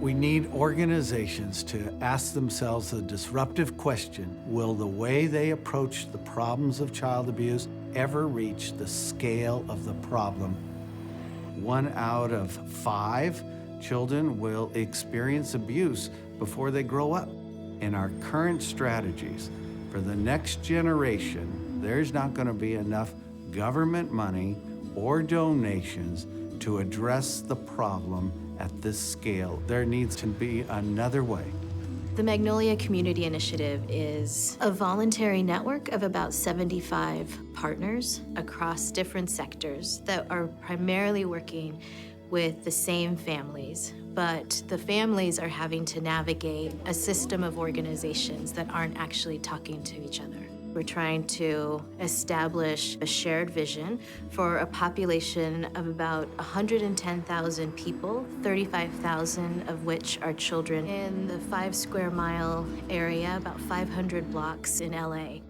We need organizations to ask themselves the disruptive question, will the way they approach the problems of child abuse ever reach the scale of the problem? 1 out of 5 children will experience abuse before they grow up. In our current strategies, for the next generation, there's not going to be enough government money or donations to address the problem at this scale. There needs to be another way. The Magnolia Community Initiative is a voluntary network of about 75 partners across different sectors that are primarily working with the same families, but the families are having to navigate a system of organizations that aren't actually talking to each other. We're trying to establish a shared vision for a population of about 110,000 people, 35,000 of which are children in the 5 square mile area, about 500 blocks in LA.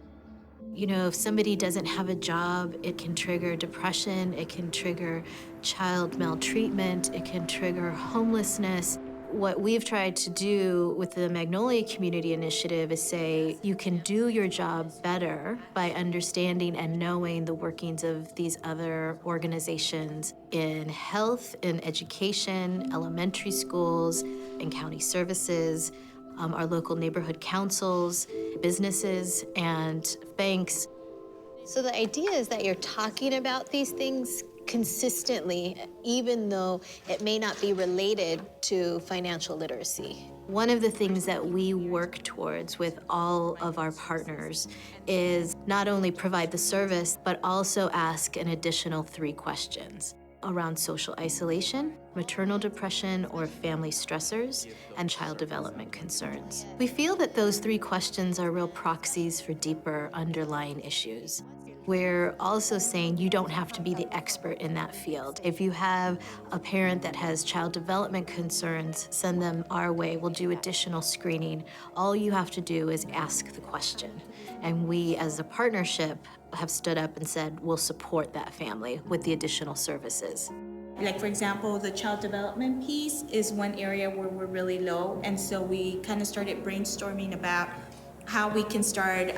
You know, if somebody doesn't have a job, it can trigger depression, it can trigger child maltreatment, it can trigger homelessness. What we've tried to do with the Magnolia Community Initiative is say, you can do your job better by understanding and knowing the workings of these other organizations in health, in education, elementary schools, in county services, our local neighborhood councils, businesses, and banks. So the idea is that you're talking about these things consistently, even though it may not be related to financial literacy. One of the things that we work towards with all of our partners is not only provide the service, but also ask an additional 3 questions around social isolation, maternal depression or family stressors, and child development concerns. We feel that those 3 questions are real proxies for deeper underlying issues. We're also saying you don't have to be the expert in that field. If you have a parent that has child development concerns, send them our way. We'll do additional screening. All you have to do is ask the question. And we, as a partnership, have stood up and said, we'll support that family with the additional services. Like, for example, the child development piece is one area where we're really low. And so we kind of started brainstorming about how we can start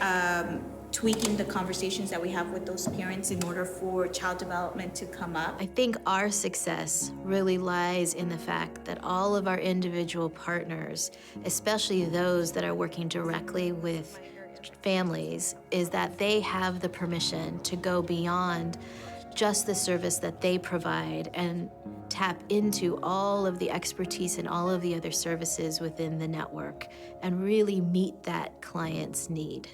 tweaking the conversations that we have with those parents in order for child development to come up. I think our success really lies in the fact that all of our individual partners, especially those that are working directly with families, is that they have the permission to go beyond just the service that they provide and tap into all of the expertise and all of the other services within the network and really meet that client's need.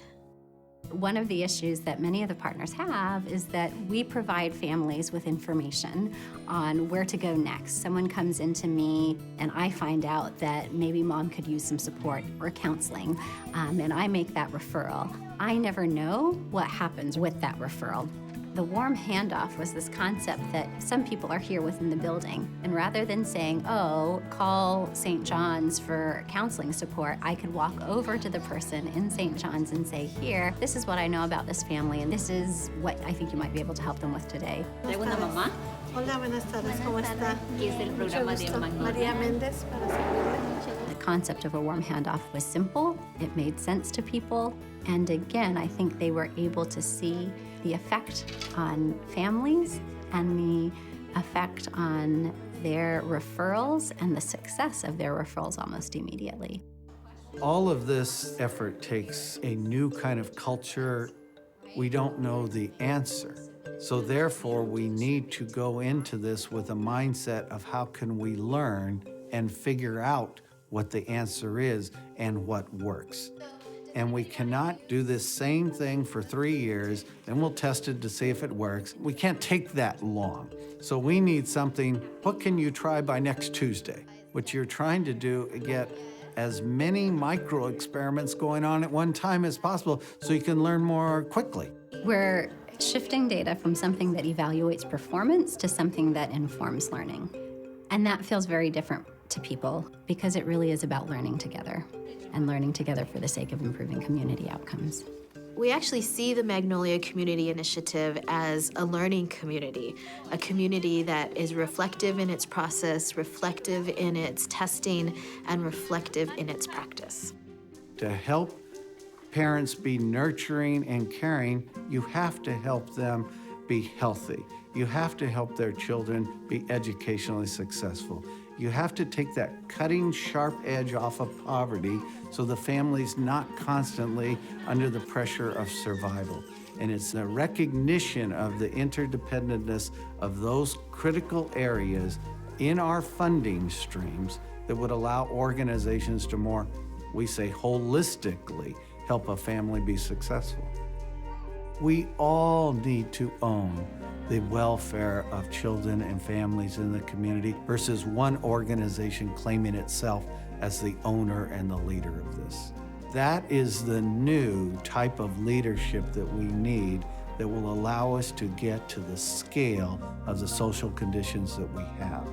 One of the issues that many of the partners have is that we provide families with information on where to go next. Someone comes into me and I find out that maybe mom could use some support or counseling, and I make that referral. I never know what happens with that referral. The warm handoff was this concept that some people are here within the building, and rather than saying, oh, call St. John's for counseling support, I could walk over to the person in St. John's and say, here, this is what I know about this family, and this is what I think you might be able to help them with today. ¿Segunda mamá? Hola, buenas tardes, ¿cómo está? Y es del programa de Magnolia. María Méndez, para servirle. The concept of a warm handoff was simple, it made sense to people, and again, I think they were able to see the effect on families and the effect on their referrals and the success of their referrals almost immediately. All of this effort takes a new kind of culture. We don't know the answer. So therefore, we need to go into this with a mindset of how can we learn and figure out what the answer is and what works. And we cannot do this same thing for 3 years, then we'll test it to see if it works. We can't take that long. So we need something, what can you try by next Tuesday? What you're trying to do is get as many micro experiments going on at one time as possible so you can learn more quickly. We're shifting data from something that evaluates performance to something that informs learning. And that feels very different to people because it really is about learning together and learning together for the sake of improving community outcomes. We actually see the Magnolia Community Initiative as a learning community, a community that is reflective in its process, reflective in its testing, and reflective in its practice. To help parents be nurturing and caring, you have to help them be healthy. You have to help their children be educationally successful. You have to take that cutting sharp edge off of poverty so the family's not constantly under the pressure of survival. And it's the recognition of the interdependentness of those critical areas in our funding streams that would allow organizations to more, we say, holistically help a family be successful. We all need to own the welfare of children and families in the community versus one organization claiming itself as the owner and the leader of this. That is the new type of leadership that we need that will allow us to get to the scale of the social conditions that we have.